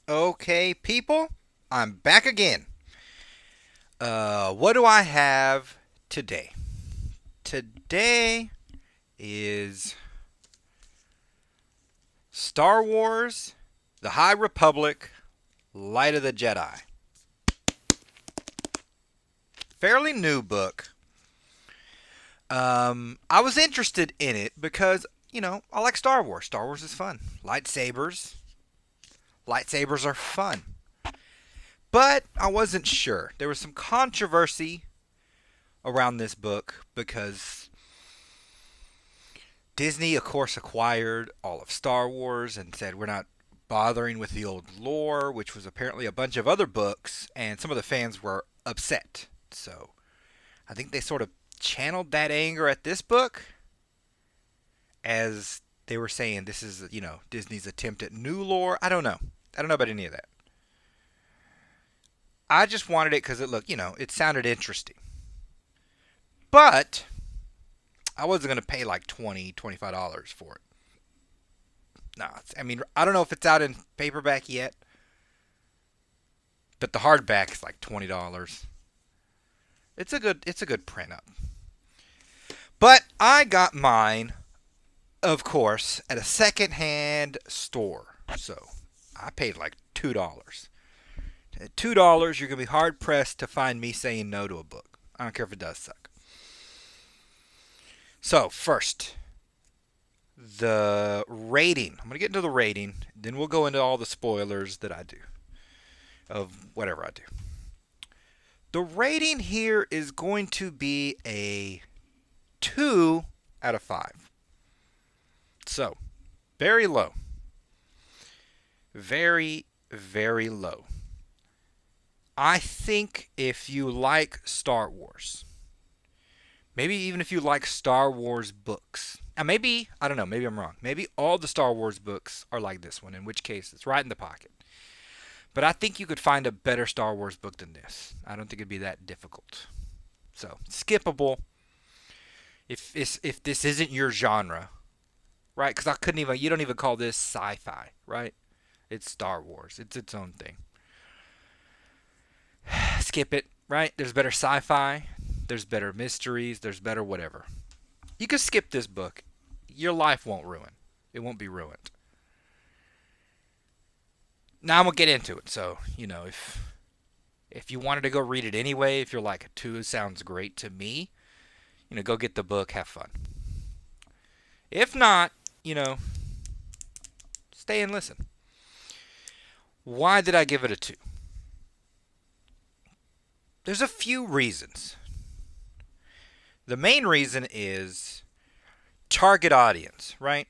Okay, people, I'm back again. What do I have today? Today is Star Wars, The High Republic, Light of the Jedi. Fairly new book. I was interested in it because, I like Star Wars. Star Wars is fun. Lightsabers are fun. But I wasn't sure. There was some controversy around this book because Disney, of course, acquired all of Star Wars and said we're not bothering with the old lore, which was apparently a bunch of other books, and some of the fans were upset. So I think they sort of channeled that anger at this book as they were saying this is, Disney's attempt at new lore. I don't know. I don't know about any of that. I just wanted it because it looked, it sounded interesting. But I wasn't going to pay like $25 for it. No, I don't know if it's out in paperback yet, but the hardback is like $20. It's a good print up. But I got mine, of course, at a secondhand store. So I paid like $2. At $2, you're gonna be hard pressed to find me saying no to a book. I don't care if it does suck. So first, the rating. I'm gonna get into the rating, then we'll go into all the spoilers that I do of whatever I do. The rating here is going to be a 2 out of 5. So, very low. Very, very low. I think if you like Star Wars, maybe even if you like Star Wars books, and maybe, I don't know, maybe I'm wrong. Maybe all the Star Wars books are like this one, in which case it's right in the pocket. But I think you could find a better Star Wars book than this. I don't think it'd be that difficult. So, skippable if this isn't your genre, right? Because I couldn't even, you don't even call this sci-fi, right? It's Star Wars. It's its own thing. Skip it, right? There's better sci-fi. There's better mysteries. There's better whatever. You can skip this book. Your life won't ruin. It won't be ruined. Now I'm gonna get into it. So if you wanted to go read it anyway, if you're like two sounds great to me, go get the book, have fun. If not, you know, stay and listen. Why did I give it a 2? There's a few reasons. The main reason is target audience, right?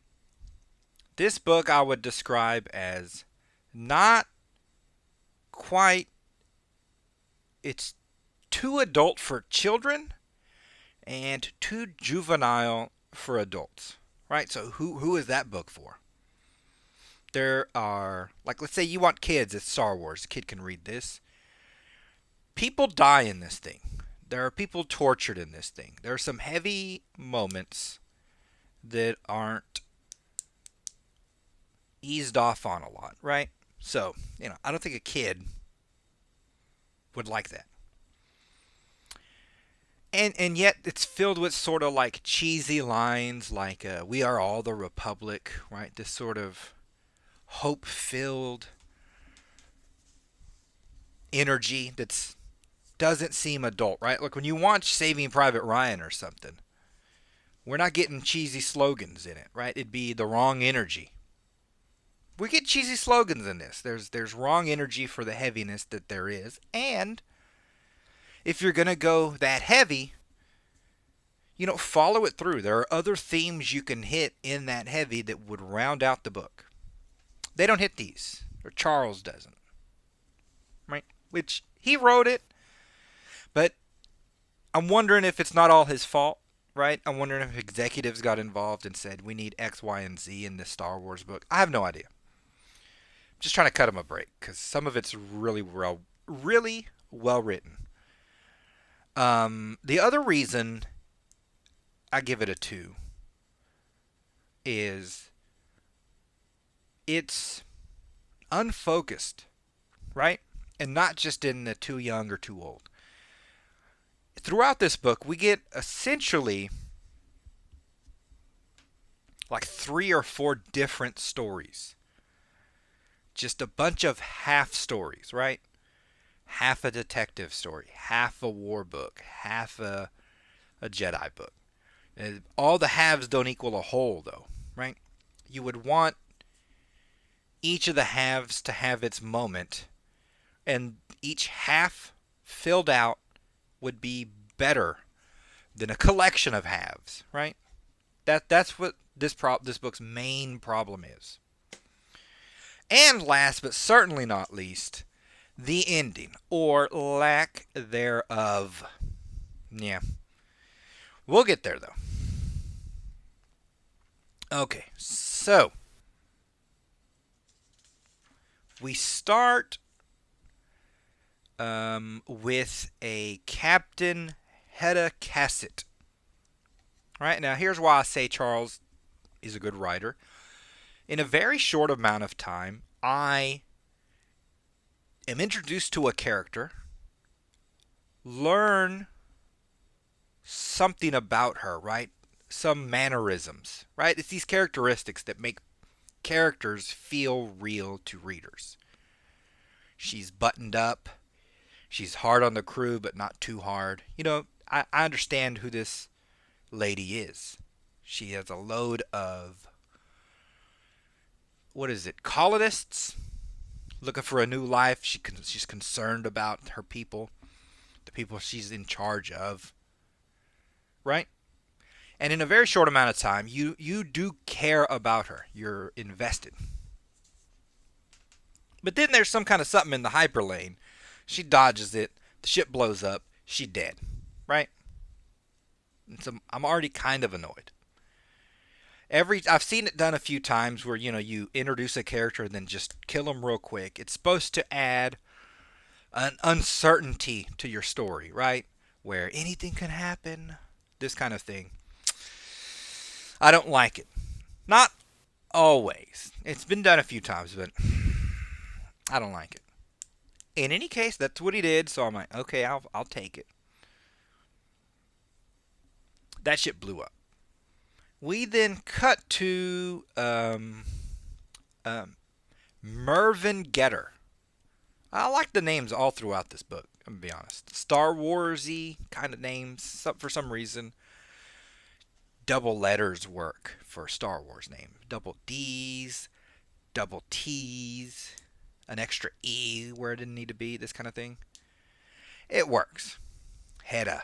This book I would describe as not quite, it's too adult for children and too juvenile for adults, right? So who is that book for? There are, like, let's say you want kids, it's Star Wars, a kid can read this. People die in this thing. There are people tortured in this thing. There are some heavy moments that aren't eased off on a lot, right? So, I don't think a kid would like that. And yet it's filled with sort of like cheesy lines like we are all the republic, right? This sort of hope-filled energy that's doesn't seem adult, right? Like when you watch Saving Private Ryan or something, we're not getting cheesy slogans in it, right? It'd be the wrong energy. We get cheesy slogans in this. There's wrong energy for the heaviness that there is, and if you're gonna go that heavy, follow it through. There are other themes you can hit in that heavy that would round out the book. They don't hit these, or Charles doesn't, right? Which he wrote it, but I'm wondering if it's not all his fault, right? I'm wondering if executives got involved and said, we need X, Y, and Z in this Star Wars book. I have no idea. I'm just trying to cut him a break because some of it's really well written. The other reason I give it a 2 is it's unfocused, right? And not just in the too young or too old. Throughout this book, we get essentially like 3 or 4 different stories. Just a bunch of half stories, right? Half a detective story, half a war book, half a Jedi book. All the halves don't equal a whole, though, right? You would want each of the halves to have its moment, and each half filled out would be better than a collection of halves, right? That's what this book's main problem is. And last but certainly not least, the ending or lack thereof. Yeah. We'll get there though. Okay. So, we start with a Captain Hedda Cassett. All right, now here's why I say Charles is a good writer. In a very short amount of time, I am introduced to a character, learn something about her, right? Some mannerisms, right? It's these characteristics that make characters feel real to readers. She's buttoned up. She's hard on the crew, but not too hard. I understand who this lady is. She has a load of, what is it, colonists looking for a new life. She's concerned about her people, the people she's in charge of, right? And in a very short amount of time, you do care about her. You're invested. But then there's some kind of something in the hyperlane. She dodges it. The ship blows up. She's dead, right? And so I'm already kind of annoyed. I've seen it done a few times where you introduce a character and then just kill them real quick. It's supposed to add an uncertainty to your story, right? Where anything can happen, this kind of thing. I don't like it. Not always. It's been done a few times, but I don't like it. In any case, that's what he did, so I'm like, okay, I'll take it. That ship blew up. We then cut to Mervyn Getter. I like the names all throughout this book, I'm going to be honest. Star Wars-y kind of names. For some reason, double letters work for Star Wars name. Double D's, double T's, an extra E where it didn't need to be, this kind of thing. It works. Hedda.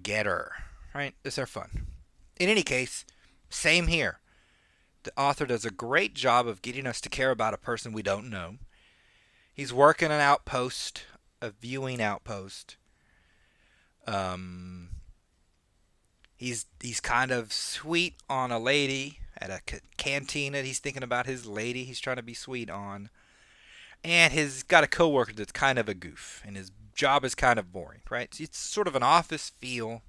Getter. Right? These are fun. In any case, same here. The author does a great job of getting us to care about a person we don't know. He's working an outpost, a viewing outpost. He's kind of sweet on a lady at a canteen that he's thinking about his lady he's trying to be sweet on. And he's got a coworker that's kind of a goof, and his job is kind of boring, right? It's sort of an office feel,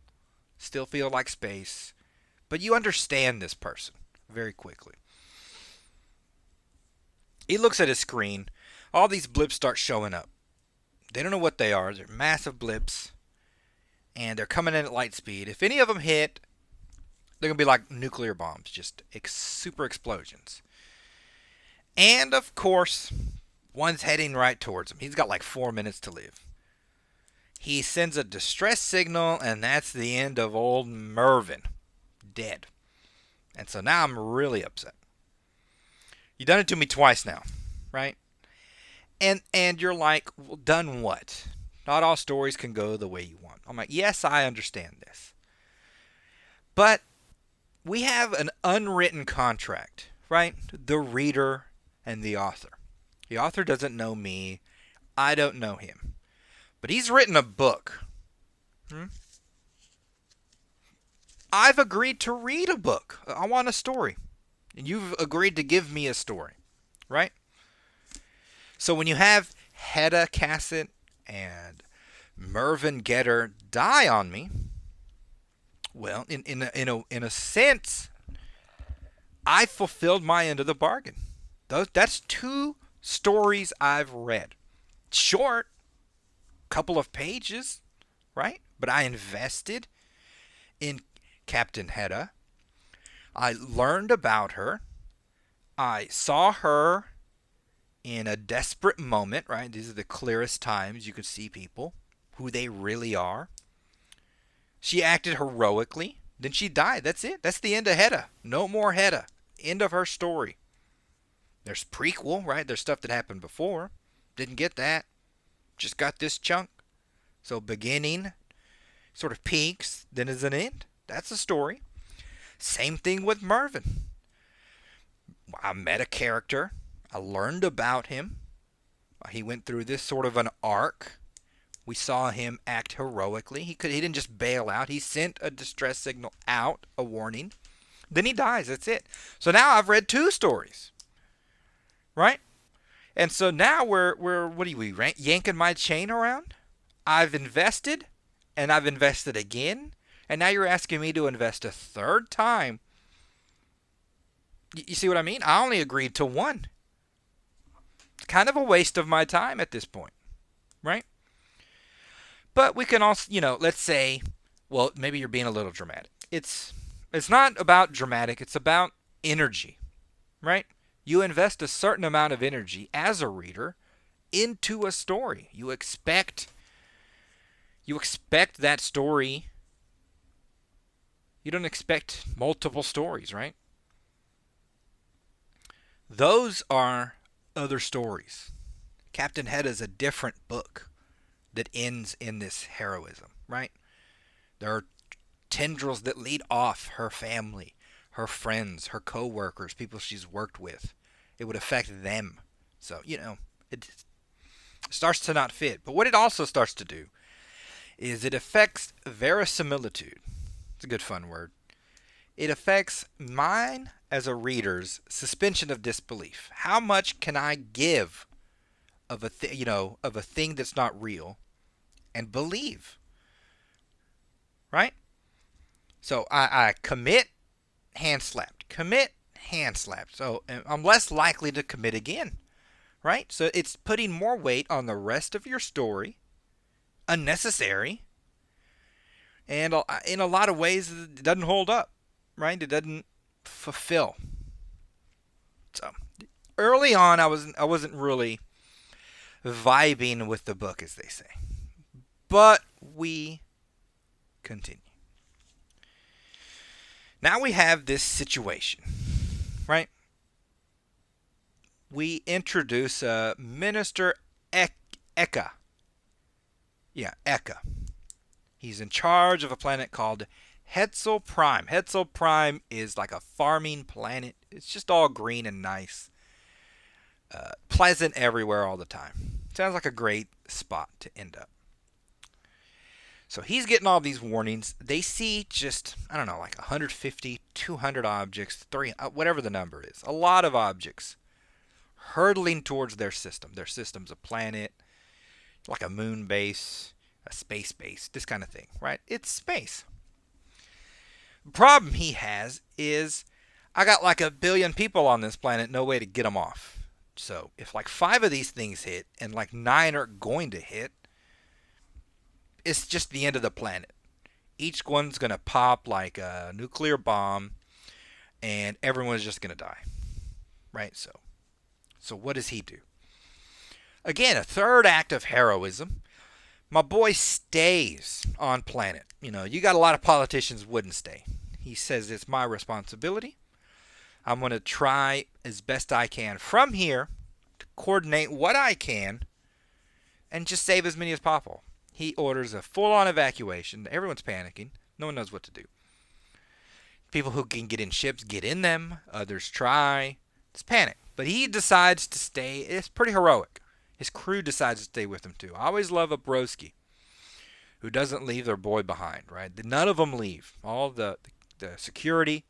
still feel like space, but you understand this person very quickly. He looks at his screen. All these blips start showing up. They don't know what they are. They're massive blips, and they're coming in at light speed. If any of them hit, they're going to be like nuclear bombs, just super explosions. And, of course, one's heading right towards him. He's got like 4 minutes to live. He sends a distress signal, and that's the end of old Mervyn. Dead. And so now I'm really upset. You've done it to me twice now, right? And you're like, well, done what? Not all stories can go the way you want. I'm like, yes, I understand this. But we have an unwritten contract, right? The reader and the author. The author doesn't know me. I don't know him. But he's written a book. I've agreed to read a book. I want a story. And you've agreed to give me a story, right? So when you have Hedda Cassett and Mervyn Getter die on me, well, in a sense, I fulfilled my end of the bargain. That's 2 stories I've read. Short, couple of pages, right? But I invested in Captain Hedda. I learned about her. I saw her in a desperate moment, right? These are the clearest times you could see people, who they really are. She acted heroically. Then she died. That's it. That's the end of Hedda. No more Hedda. End of her story. There's prequel, right? There's stuff that happened before. Didn't get that. Just got this chunk. So beginning sort of peaks, then is an end. That's a story. Same thing with Mervyn. I met a character. I learned about him. He went through this sort of an arc. We saw him act heroically. He didn't just bail out. He sent a distress signal out, a warning. Then he dies. That's it. So now I've read 2 stories. Right? And so now we're what are we yanking my chain around? I've invested, and I've invested again, and now you're asking me to invest a 3rd time. You see what I mean? I only agreed to 1. It's kind of a waste of my time at this point, right? But we can also, let's say, well, maybe you're being a little dramatic. It's not about dramatic. It's about energy, right? You invest a certain amount of energy as a reader into a story. You expect that story. You don't expect multiple stories, right? Those are other stories. Captain Hedda is a different book that ends in this heroism, right? There are tendrils that lead off her family, her friends, her co-workers, people she's worked with. It would affect them. So, it starts to not fit. But what it also starts to do is it affects verisimilitude. It's a good fun word. It affects mine as a reader's suspension of disbelief. How much can I give of a thing that's not real and believe? Right? So I commit, hand slapped. Commit, hand slapped. So I'm less likely to commit again. Right? So it's putting more weight on the rest of your story. Unnecessary. And in a lot of ways, it doesn't hold up. Right? It doesn't fulfill. So early on, I wasn't really vibing with the book, as they say. But we continue. Now we have this situation, right? We introduce Minister Eka. Yeah, Eka. He's in charge of a planet called Hetzel Prime. Hetzel Prime is like a farming planet. It's just all green and nice. Pleasant everywhere all the time. Sounds like a great spot to end up. So he's getting all these warnings. They see just, I don't know, like 150, 200 objects, whatever the number is. A lot of objects hurtling towards their system. Their system's a planet, like a moon base, a space base, this kind of thing, right? It's space. The problem he has is I got like 1 billion people on this planet, no way to get them off. So if like 5 of these things hit and like 9 are going to hit, it's just the end of the planet. Each one's going to pop like a nuclear bomb and everyone's just going to die. Right? So what does he do? Again, a 3rd act of heroism. My boy stays on planet. You got a lot of politicians wouldn't stay. He says it's my responsibility. I'm going to try as best I can from here to coordinate what I can and just save as many as possible. He orders a full-on evacuation. Everyone's panicking. No one knows what to do. People who can get in ships get in them. Others try. It's panic. But he decides to stay. It's pretty heroic. His crew decides to stay with him too. I always love a broski who doesn't leave their boy behind, right? None of them leave. All the security,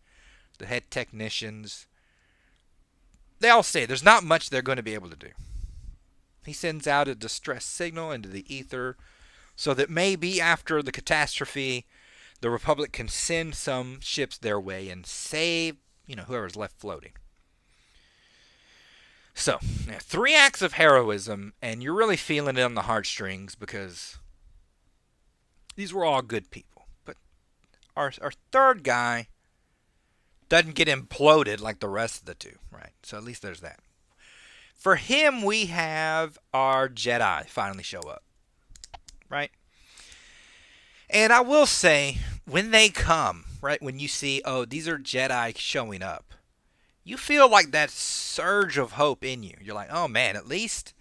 the head technicians, they all stay. There's not much they're going to be able to do. He sends out a distress signal into the ether so that maybe after the catastrophe, the Republic can send some ships their way and save, whoever's left floating. So, 3 acts of heroism, and you're really feeling it on the heartstrings because these were all good people. But our third guy doesn't get imploded like the rest of the two, right? So at least there's that. For him, we have our Jedi finally show up, right? And I will say, when they come, right, when you see, oh, these are Jedi showing up, you feel like that surge of hope in you. You're like, oh man, at least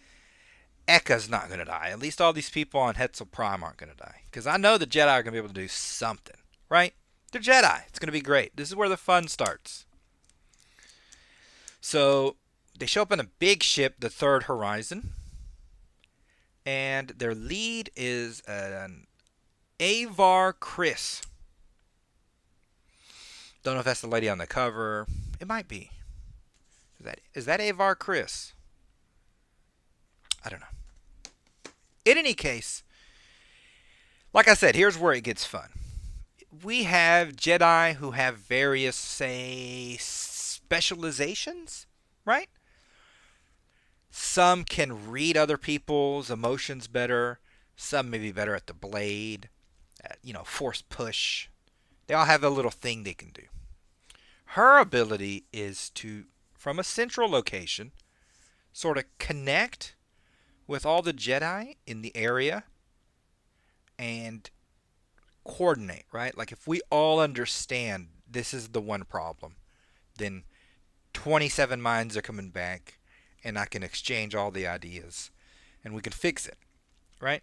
Ekka's not going to die. At least all these people on Hetzel Prime aren't going to die. Because I know the Jedi are going to be able to do something, right? They're Jedi. It's going to be great. This is where the fun starts. So they show up in a big ship, the Third Horizon. And their lead is an Avar Chris. Don't know if that's the lady on the cover. It might be. Is that Avar Chris? I don't know. In any case, like I said, here's where it gets fun. We have Jedi who have various, say, specializations, right? Some can read other people's emotions better. Some may be better at the blade, at, force push. They all have a little thing they can do. Her ability is to, from a central location, sort of connect with all the Jedi in the area and coordinate, right? Like if we all understand this is the one problem, then 27 minds are coming back and I can exchange all the ideas and we can fix it, right?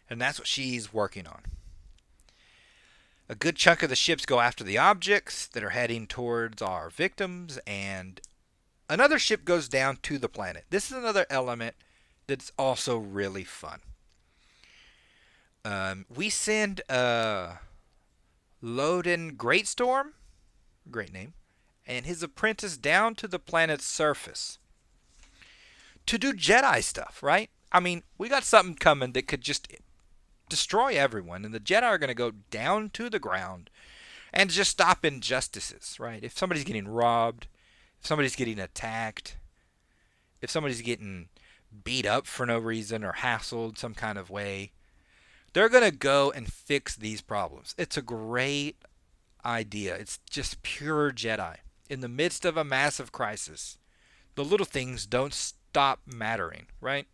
And that's what she's working on. A good chunk of the ships go after the objects that are heading towards our victims, and another ship goes down to the planet. This is another element that's also really fun. We send Loden Greatstorm, great name, and his apprentice down to the planet's surface to do Jedi stuff, right? I mean, we got something coming that could just destroy everyone, and the Jedi are going to go down to the ground and just stop injustices, right? If somebody's getting robbed, if somebody's getting attacked, if somebody's getting beat up for no reason or hassled some kind of way, they're going to go and fix these problems. It's a great idea. It's just pure Jedi. In the midst of a massive crisis, the little things don't stop mattering, right?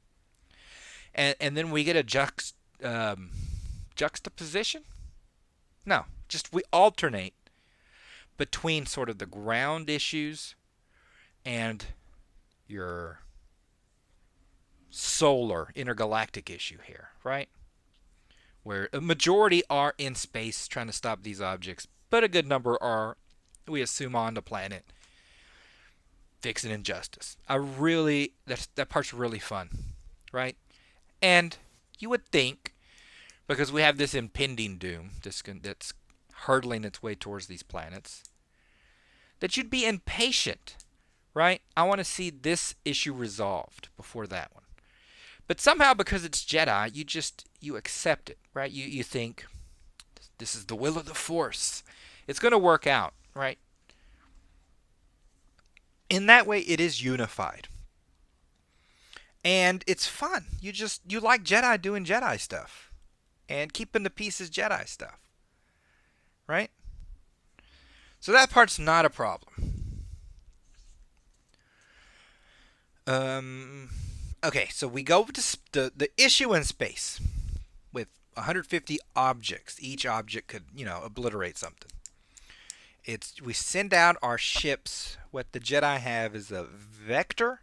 And then we get a juxtaposition? No, just we alternate between sort of the ground issues and your solar intergalactic issue here, right? Where a majority are in space trying to stop these objects, but a good number are, we assume, on the planet fixing injustice. That part's really fun, right? And you would think, because we have this impending doom that's hurtling its way towards these planets, that you'd be impatient, right? I want to see this issue resolved before that one. But somehow, because it's Jedi, you accept it, right? You think, this is the will of the Force. It's going to work out, right? In that way, it is unified. And it's fun. You like Jedi doing Jedi stuff. And keeping the pieces Jedi stuff. Right? So that part's not a problem. Okay, so we go to the issue in space with 150 objects. Each object could, obliterate something. We send out our ships. What the Jedi have is a Vector.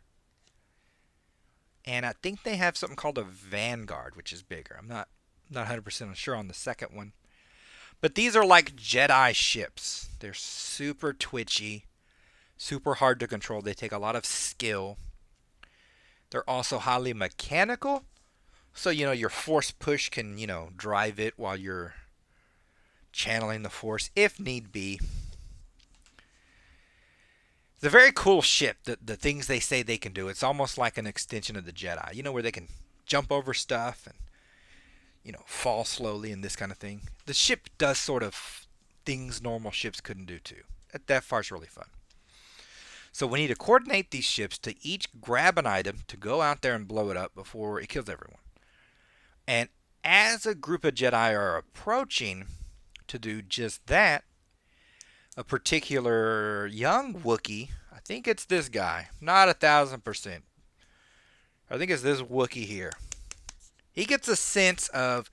And I think they have something called a Vanguard, which is bigger. I'm not 100% sure on the second one. But these are like Jedi ships. They're super twitchy, super hard to control. They take a lot of skill. They're also highly mechanical. So, your force push can, drive it while you're channeling the force if need be. It's a very cool ship, the things they say they can do. It's almost like an extension of the Jedi, where they can jump over stuff and, fall slowly and this kind of thing. The ship does sort of things normal ships couldn't do too. That part's really fun. So we need to coordinate these ships to each grab an item to go out there and blow it up before it kills everyone. And as a group of Jedi are approaching to do just that, a particular young Wookiee, I think it's this guy, not 1,000%. I think it's this Wookiee here. He gets a sense of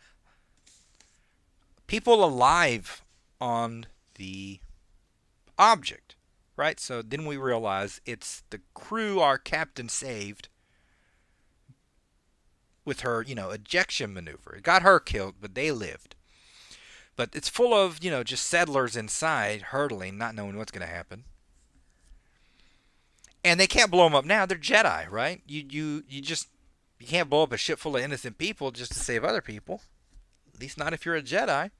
people alive on the object, right? So then we realize it's the crew our captain saved with her, ejection maneuver. It got her killed, but they lived. But it's full of, just settlers inside hurtling, not knowing what's going to happen. And they can't blow them up now. They're Jedi, right? You can't blow up a ship full of innocent people just to save other people. At least not if you're a Jedi.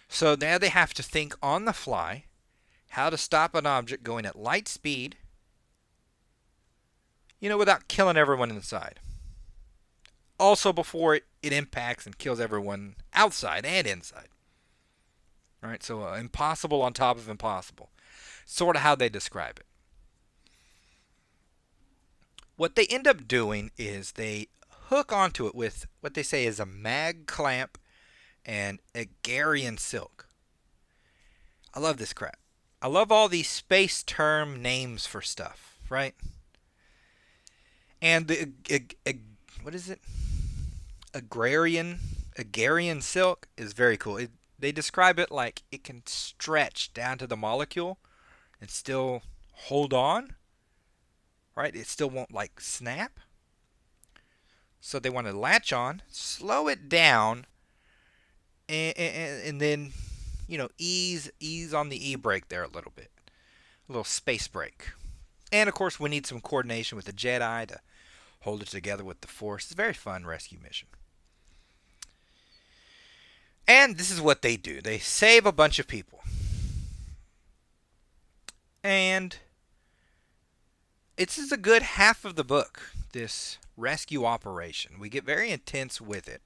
So now they have to think on the fly how to stop an object going at light speed, without killing everyone inside. Also before it impacts and kills everyone outside and inside. All right, so impossible on top of impossible. Sort of how they describe it. What they end up doing is they hook onto it with what they say is a mag clamp and Agarian silk. I love this crap. I love all these space term names for stuff, right? And the what is it? Agarian silk is very cool. They describe it like it can stretch down to the molecule and still hold on, right? It still won't like snap. So they want to latch on, slow it down, and then, ease on the e-brake there a little bit. A little space brake. And of course we need some coordination with the Jedi to hold it together with the Force. It's a very fun rescue mission. And this is what they do. They save a bunch of people. And this is a good half of the book, this rescue operation. We get very intense with it.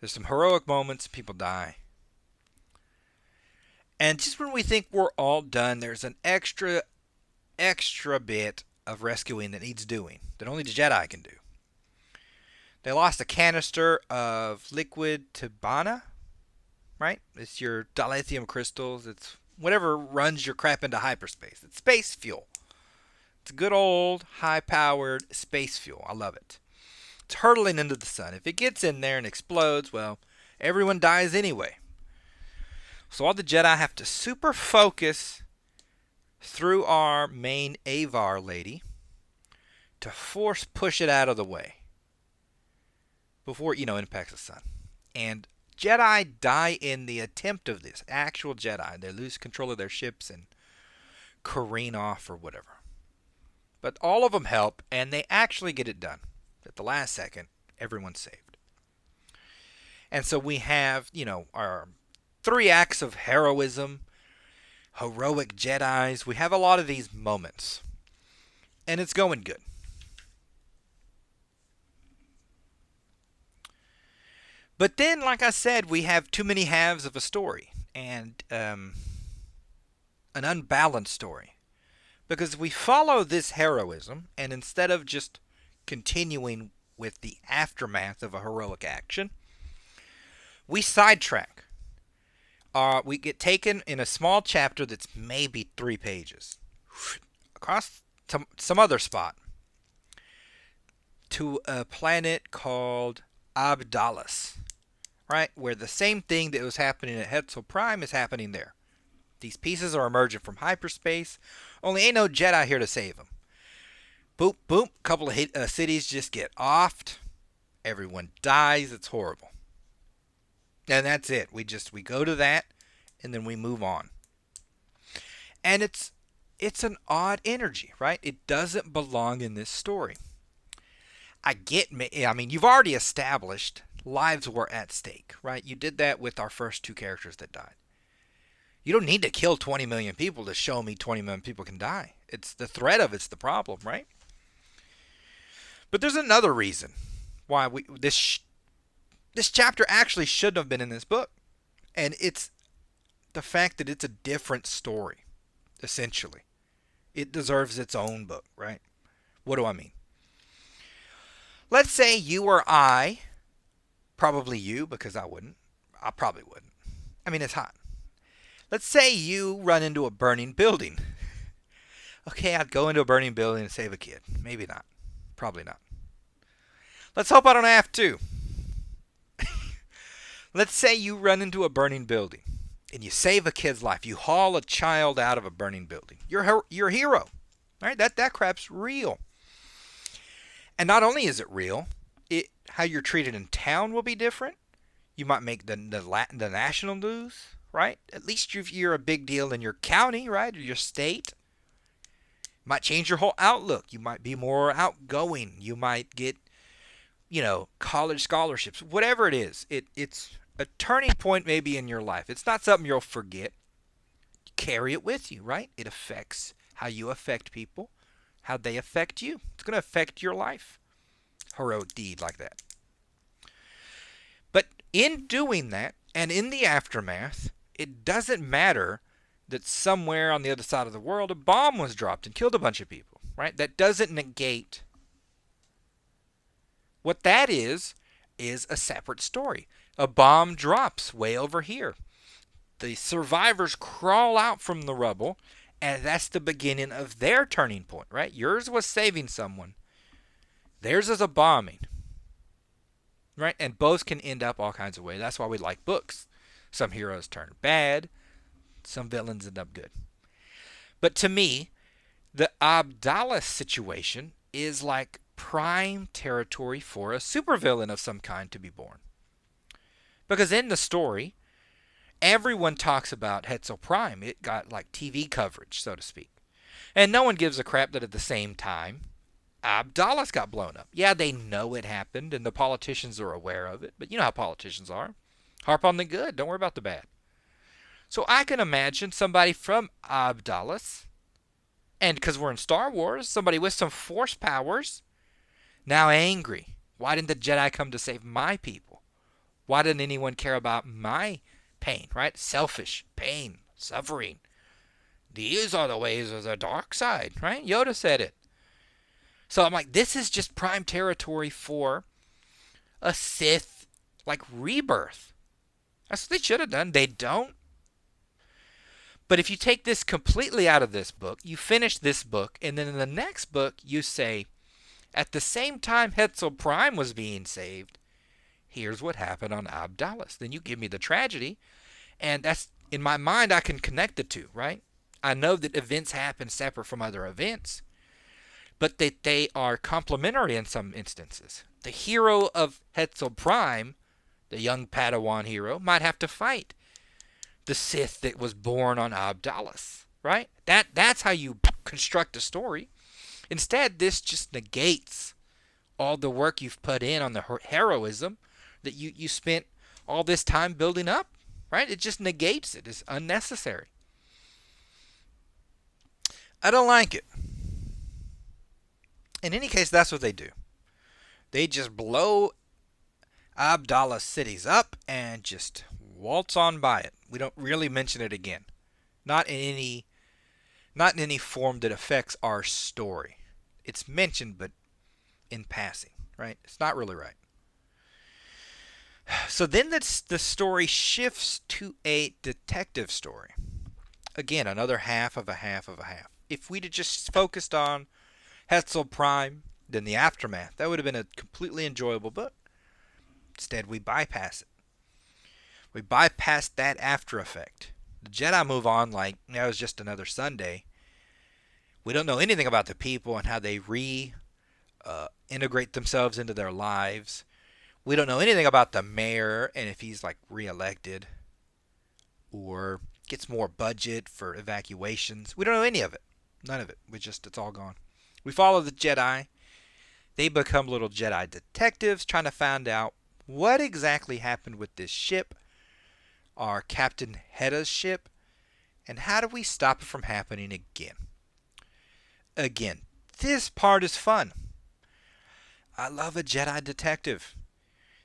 There's some heroic moments, people die. And just when we think we're all done, there's an extra bit of rescuing that needs doing that only the Jedi can do. They lost a canister of liquid Tibanna, right? It's your dilithium crystals. It's whatever runs your crap into hyperspace. It's space fuel. It's good old high-powered space fuel. I love it. It's hurtling into the sun. If it gets in there and explodes, well, everyone dies anyway. So all the Jedi have to super focus through our main Avar lady to force push it out of the way before it, impacts the sun. And Jedi die in the attempt of this. Actual Jedi. They lose control of their ships and careen off or whatever. But all of them help, and they actually get it done. At the last second, everyone's saved. And so we have, our 3 acts of heroism, heroic Jedis. We have a lot of these moments. And it's going good. But then, like I said, we have too many halves of a story. And an unbalanced story. Because we follow this heroism, and instead of just continuing with the aftermath of a heroic action, we sidetrack. We get taken in a small chapter that's maybe 3 pages across to some other spot to a planet called Abdalis, right? Where the same thing that was happening at Hetzel Prime is happening there. These pieces are emerging from hyperspace. Only ain't no Jedi here to save them. Boop, boop. A couple of cities just get offed. Everyone dies. It's horrible. And that's it. We go to that, and then we move on. And it's an odd energy, right? It doesn't belong in this story. You've already established lives were at stake, right? You did that with our first 2 characters that died. You don't need to kill 20 million people to show me 20 million people can die. It's the threat of it's the problem, right? But there's another reason why this chapter actually shouldn't have been in this book. And it's the fact that it's a different story, essentially. It deserves its own book, right? What do I mean? Let's say you or I, probably you because I wouldn't. I probably wouldn't. I mean, it's hot. Let's say you run into a burning building. Okay, I'd go into a burning building and save a kid. Maybe not. Probably not. Let's hope I don't have to. Let's say you run into a burning building and you save a kid's life. You haul a child out of a burning building. You're a hero. Right? That crap's real. And not only is it real, how you're treated in town will be different. You might make the national news, right? At least if you're a big deal in your county, right, or your state. Might change your whole outlook. You might be more outgoing. You might get, college scholarships. Whatever it is, it's a turning point maybe in your life. It's not something you'll forget. You carry it with you, right? It affects how you affect people, how they affect you. It's going to affect your life. Heroic deed like that. But in doing that, and in the aftermath, it doesn't matter that somewhere on the other side of the world a bomb was dropped and killed a bunch of people, right? That doesn't negate. What that is a separate story. A bomb drops way over here. The survivors crawl out from the rubble, and that's the beginning of their turning point, right? Yours was saving someone. Theirs is a bombing, right? And both can end up all kinds of ways. That's why we like books. Some heroes turn bad. Some villains end up good. But to me, the Abdallah situation is like prime territory for a supervillain of some kind to be born. Because in the story, everyone talks about Hetzel Prime. It got like TV coverage, so to speak. And no one gives a crap that at the same time, Abdallah's got blown up. Yeah, they know it happened, and the politicians are aware of it. But you know how politicians are. Harp on the good. Don't worry about the bad. So I can imagine somebody from Abdallah's, and because we're in Star Wars, somebody with some force powers, now angry. Why didn't the Jedi come to save my people? Why didn't anyone care about my pain, right? Selfish, pain, suffering. These are the ways of the dark side, right? Yoda said it. So I'm like, this is just prime territory for a Sith, like, rebirth. That's what they should have done. They don't. But if you take this completely out of this book, you finish this book, and then in the next book you say, at the same time Hetzel Prime was being saved, here's what happened on Abdallah's. Then you give me the tragedy, and that's, in my mind, I can connect the two, right? I know that events happen separate from other events, but that they are complementary in some instances. The hero of Hetzel Prime, the young Padawan hero, might have to fight the Sith that was born on Abdallah's, right? That's how you construct a story. Instead, this just negates all the work you've put in on the heroism that you spent all this time building up, right? It just negates it. It's unnecessary. I don't like it. In any case, that's what they do. They just blow Abdallah cities up and just waltz on by it. We don't really mention it again. Not in any form that affects our story. It's mentioned, but in passing, right? It's not really right. So then the story shifts to a detective story. Again, another half of a half of a half. If we'd have just focused on Hetzel Prime, then the aftermath, that would have been a completely enjoyable book. Instead, we bypass it. We bypass that after effect. The Jedi move on like that was just another Sunday. We don't know anything about the people and how they integrate themselves into their lives. We don't know anything about the mayor and if he's like reelected or gets more budget for evacuations. We don't know any of it. None of it. It's all gone. We follow the Jedi. They become little Jedi detectives trying to find out what exactly happened with this ship, our Captain Hedda's ship, and how do we stop it from happening again? Again, this part is fun. I love a Jedi detective.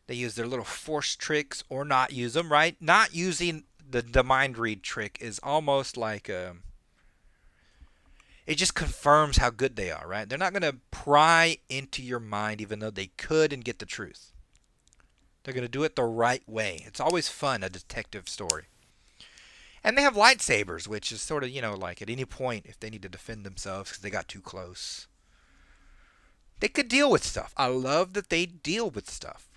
They use their little force tricks or not use them, right? Not using the mind read trick is almost like It just confirms how good they are, right? They're not going to pry into your mind even though they could and get the truth. They're going to do it the right way. It's always fun, a detective story. And they have lightsabers, which is sort of, like at any point, if they need to defend themselves because they got too close, they could deal with stuff. I love that they deal with stuff.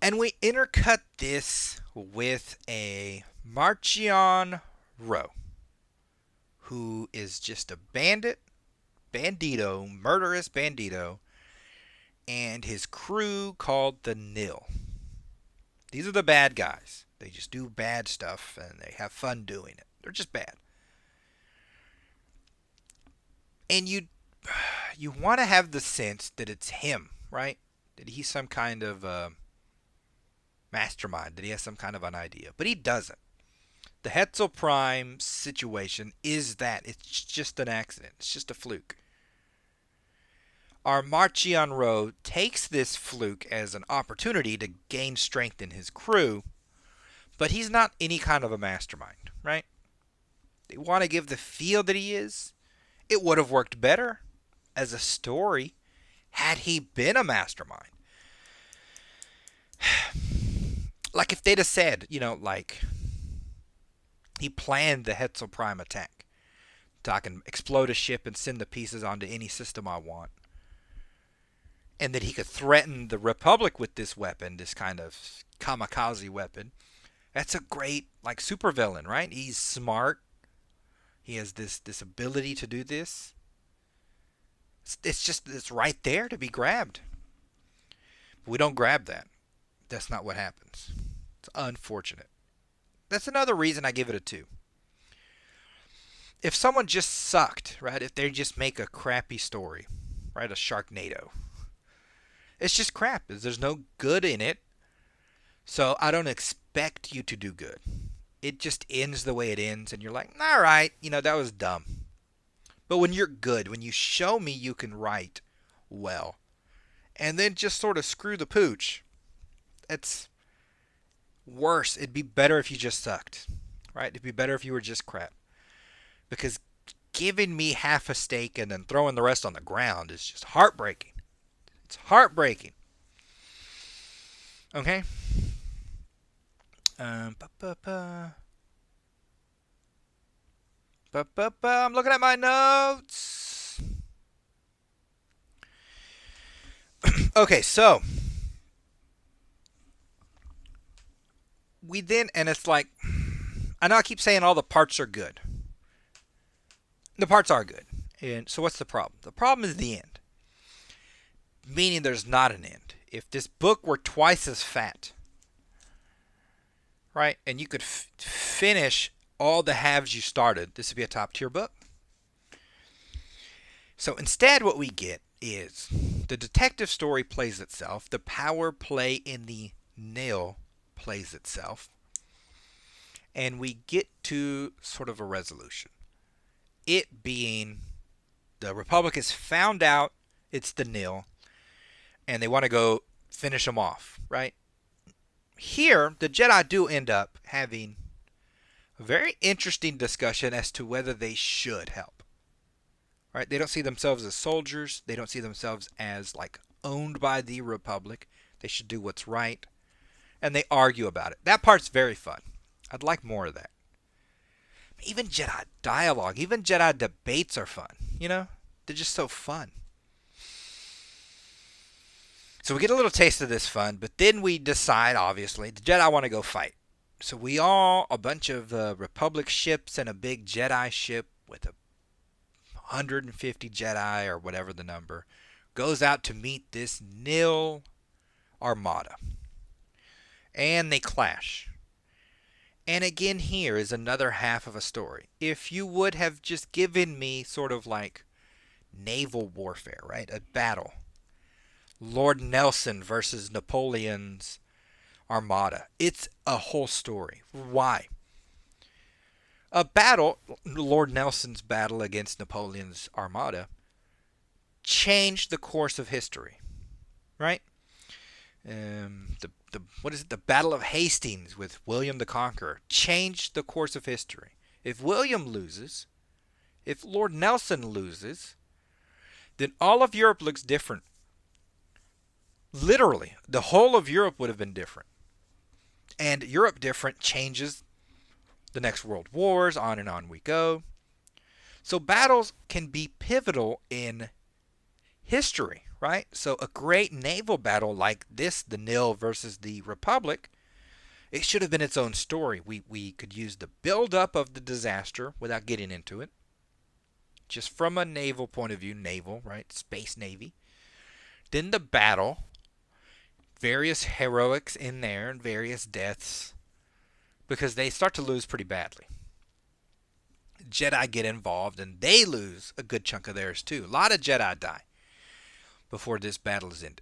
And we intercut this with a Marchion Ro, who is just a murderous bandito, and his crew called the Nil. These are the bad guys. They just do bad stuff and they have fun doing it. They're just bad. And you want to have the sense that it's him, right? That he's some kind of mastermind, that he has some kind of an idea. But he doesn't. The Hetzel Prime situation is that. It's just an accident. It's just a fluke. Our Marchion Ro takes this fluke as an opportunity to gain strength in his crew, but he's not any kind of a mastermind, right? They want to give the feel that he is. It would have worked better as a story had he been a mastermind. Like if they'd have said, like he planned the Hetzel Prime attack. So I can explode a ship and send the pieces onto any system I want. And that he could threaten the Republic with this weapon, this kind of kamikaze weapon. That's a great, supervillain, right? He's smart. He has this ability to do this. It's right there to be grabbed. But we don't grab that. That's not what happens. It's unfortunate. That's another reason I give it a 2. If someone just sucked, right? If they just make a crappy story, right? A Sharknado. It's just crap. There's no good in it. So I don't expect you to do good. It just ends the way it ends, and you're like, all right, that was dumb. But when you're good, when you show me you can write well, and then just sort of screw the pooch, it's worse. It'd be better if you just sucked, right? It'd be better if you were just crap. Because giving me half a steak and then throwing the rest on the ground is just heartbreaking. It's heartbreaking. Okay? I'm looking at my notes. Okay, so we then, and it's like, I know I keep saying all the parts are good. The parts are good. And so what's the problem? The problem is the end. Meaning there's not an end. If this book were twice as fat, right, and you could finish all the halves you started, this would be a top tier book. So instead what we get is the detective story plays itself. The power play in the Nil plays itself. And we get to sort of a resolution. It being the Republic has found out it's the Nil, and they want to go finish them off, right? Here, the Jedi do end up having a very interesting discussion as to whether they should help. Right? They don't see themselves as soldiers. They don't see themselves as owned by the Republic. They should do what's right. And they argue about it. That part's very fun. I'd like more of that. Even Jedi dialogue, even Jedi debates are fun. They're just so fun. So we get a little taste of this fun, but then we decide, obviously, the Jedi want to go fight. So a bunch of Republic ships and a big Jedi ship with 150 Jedi or whatever the number, goes out to meet this Nil armada. And they clash. And again, here is another half of a story. If you would have just given me sort of naval warfare, right? A battle. Lord Nelson versus Napoleon's armada. It's a whole story. Why? A battle, Lord Nelson's battle against Napoleon's armada, changed the course of history, right? The Battle of Hastings with William the Conqueror changed the course of history. If William loses, if Lord Nelson loses, then all of Europe looks different. Literally, the whole of Europe would have been different. And Europe different changes the next world wars, on and on we go. So battles can be pivotal in history, right? So a great naval battle like this, the Nil versus the Republic, it should have been its own story. We could use the build-up of the disaster without getting into it. Just from a naval point of view, naval, right? Space Navy. Then the battle, various heroics in there and various deaths, because they start to lose pretty badly. Jedi get involved and they lose a good chunk of theirs too. A lot of Jedi die before this battle is ended.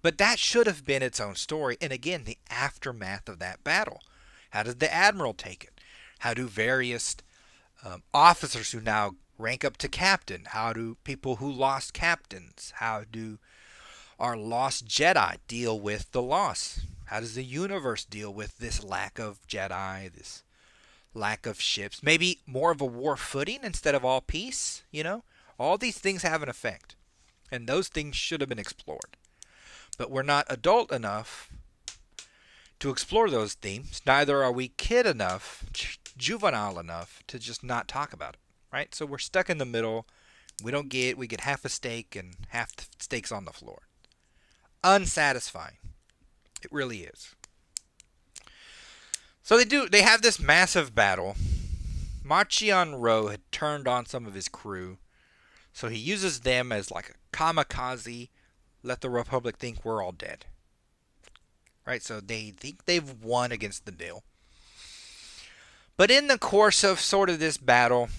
But that should have been its own story. And again, the aftermath of that battle. How did the admiral take it? How do various officers who now rank up to captain, how do people who lost captains, how do our lost Jedi deal with the loss? How does the universe deal with this lack of Jedi, this lack of ships? Maybe more of a war footing instead of all peace, you know? All these things have an effect. And those things should have been explored. But we're not adult enough to explore those themes. Neither are we kid enough, juvenile enough to just not talk about it, right? So we're stuck in the middle. We get half a steak and half the steaks on the floor. Unsatisfying. It really is. So they have this massive battle. Marchion Ro had turned on some of his crew. So he uses them as like a kamikaze, let the Republic think we're all dead. Right? So they think they've won against the Nil. But in the course of sort of this battle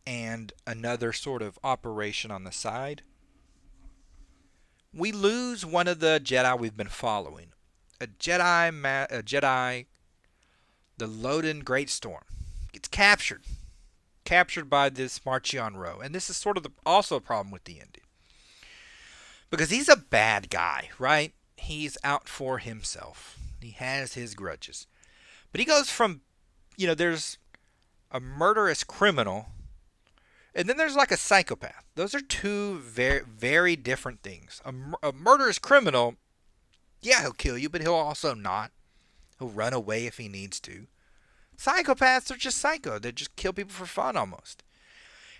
and another sort of operation on the side, we lose one of the Jedi we've been following. A Jedi, the Loden Greatstorm, gets captured. Captured by this Marchion Ro. And this is sort of also a problem with the ending. Because he's a bad guy, right? He's out for himself. He has his grudges. But he goes from, there's a murderous criminal, and then there's like a psychopath. Those are two very, very different things. A murderous criminal, yeah, he'll kill you, but he'll also not. He'll run away if he needs to. Psychopaths are just psycho. They just kill people for fun almost.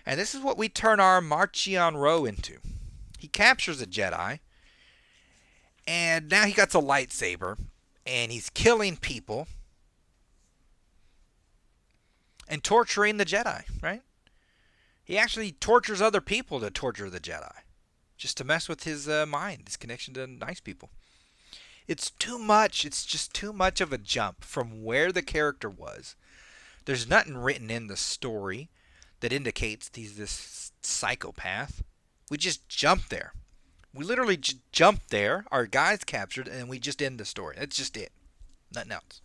And this is what we turn our Marchion Ro into. He captures a Jedi, and now he got a lightsaber, and he's killing people and torturing the Jedi, right? He actually tortures other people to torture the Jedi, just to mess with his mind, his connection to nice people. It's too much. It's just too much of a jump from where the character was. There's nothing written in the story that indicates he's this psychopath. We just jump there. We literally just jump there. Our guy's captured, and we just end the story. That's just it. Nothing else.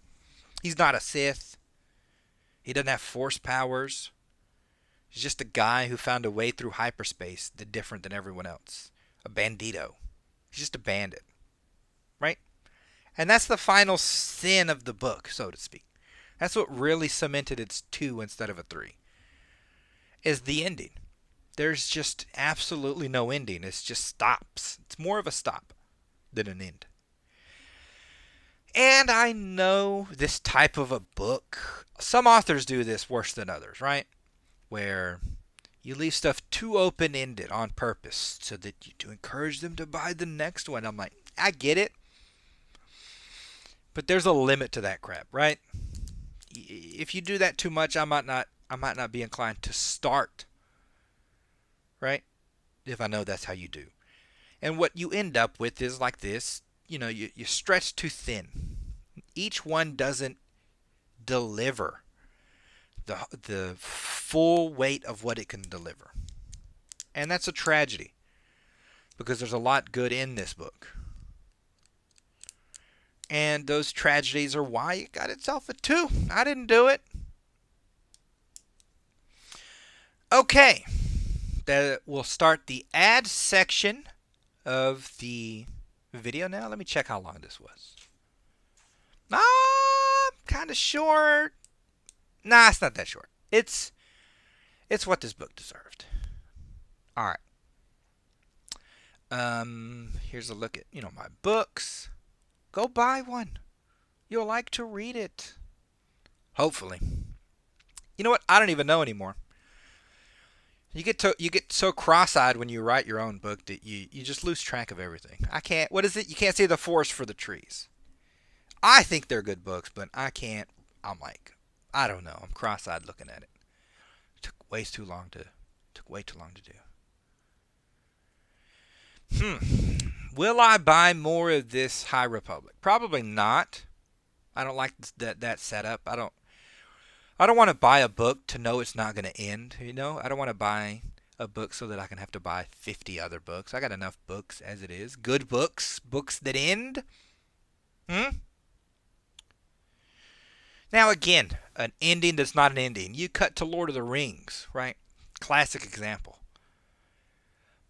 He's not a Sith. He doesn't have force powers. He's just a guy who found a way through hyperspace that's different than everyone else. A bandito. He's just a bandit. Right? And that's the final sin of the book, so to speak. That's what really cemented its 2 instead of a 3. Is the ending. There's just absolutely no ending. It just stops. It's more of a stop than an end. And I know this type of a book, some authors do this worse than others, right? Where you leave stuff too open-ended on purpose so that to encourage them to buy the next one. I'm like, I get it. But there's a limit to that crap, right? If you do that too much, I might not be inclined to start. Right? If I know that's how you do. And what you end up with is like this. You stretch too thin. Each one doesn't deliver the full weight of what it can deliver. And that's a tragedy. Because there's a lot good in this book. And those tragedies are why it got itself a 2. I didn't do it. Okay. That will start the ad section of the video now. Let me check how long this was. Kind of short. Nah, it's not that short. It's what this book deserved. All right. Here's a look at my books. Go buy one. You'll like to read it. Hopefully. You know what? I don't even know anymore. You get so cross-eyed when you write your own book that you just lose track of everything. I can't. What is it? You can't see the forest for the trees. I think they're good books, but I can't. I'm like, I don't know. I'm cross-eyed looking at it. Took way too long to do. Will I buy more of this High Republic? Probably not. I don't like that setup. I don't want to buy a book to know it's not going to end, I don't want to buy a book so that I can have to buy 50 other books. I got enough books as it is. Good books, books that end. Now again, an ending that's not an ending. You cut to Lord of the Rings, right? Classic example.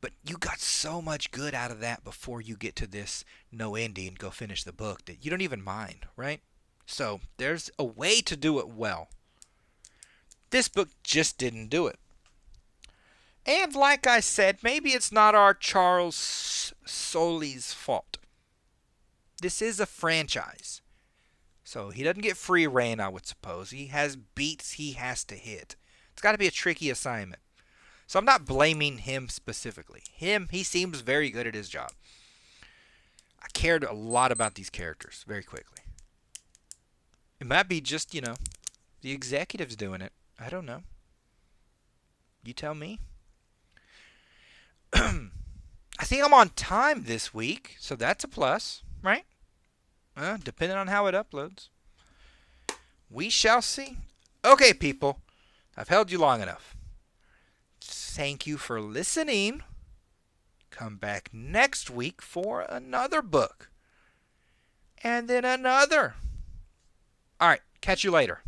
But you got so much good out of that before you get to this no ending, go finish the book, that you don't even mind, right? So there's a way to do it well. This book just didn't do it. And like I said, maybe it's not our Charles Solis' fault. This is a franchise. So he doesn't get free reign, I would suppose. He has beats he has to hit. It's got to be a tricky assignment. So I'm not blaming him specifically. He seems very good at his job. I cared a lot about these characters very quickly. It might be just, the executives doing it. I don't know. You tell me. I think I'm on time this week, so that's a plus, right? Depending on how it uploads. We shall see. Okay, people. I've held you long enough. Thank you for listening. Come back next week for another book. And then another. All right. Catch you later.